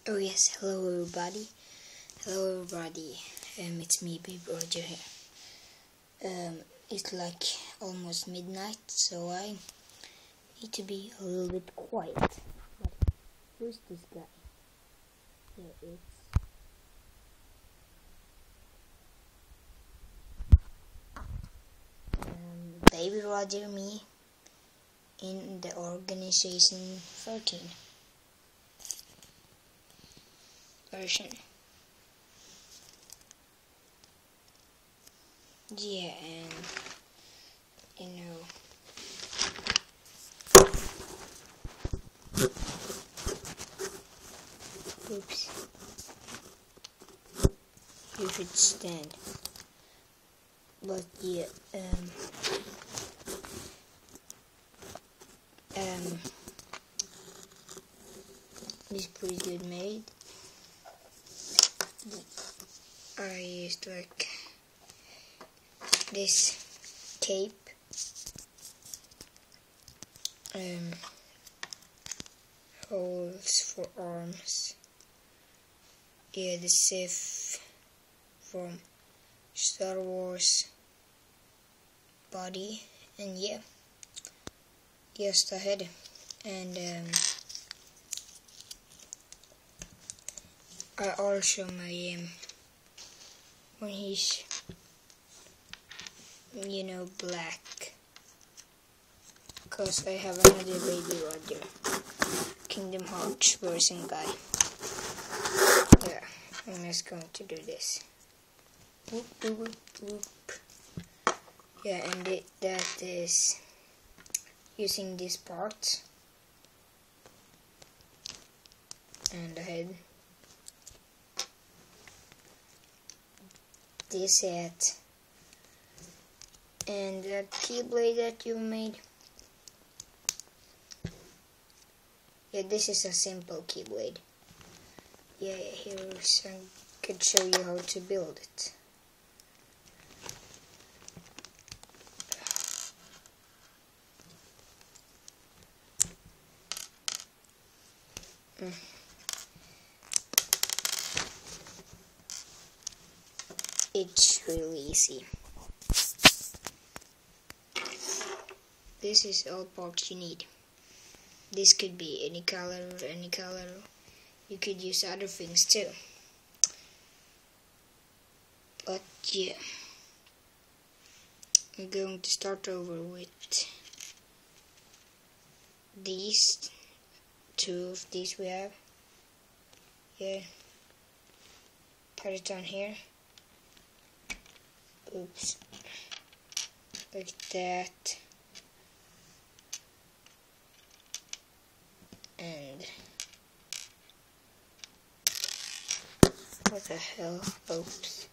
Oh yes, hello everybody. It's me, Baby Roger here. It's like almost midnight, so I need to be a little bit quiet. But who's this guy? Yeah, it's Baby Roger, me, in the organization 13 version. Yeah, and oops, you should stand. But yeah, this pretty good made. I used like this cape, holes for arms. Yeah, the Sith from Star Wars body, and yeah, just ahead, and I also my when he's black, cause I have another Baby Roger Kingdom Hearts version guy. Yeah, I'm just going to do this. Whoop, whoop, whoop, whoop. Yeah, and that is using this part and the head. This head and the keyblade that you made. Yeah, this is a simple keyblade. Yeah, here's I could show you how to build it. It's really easy. This is all parts you need. This could be any color. You could use other things too. But yeah, I'm going to start over with these two of these we have. Yeah, put it on here. Oops, like that. And what the hell? Oops.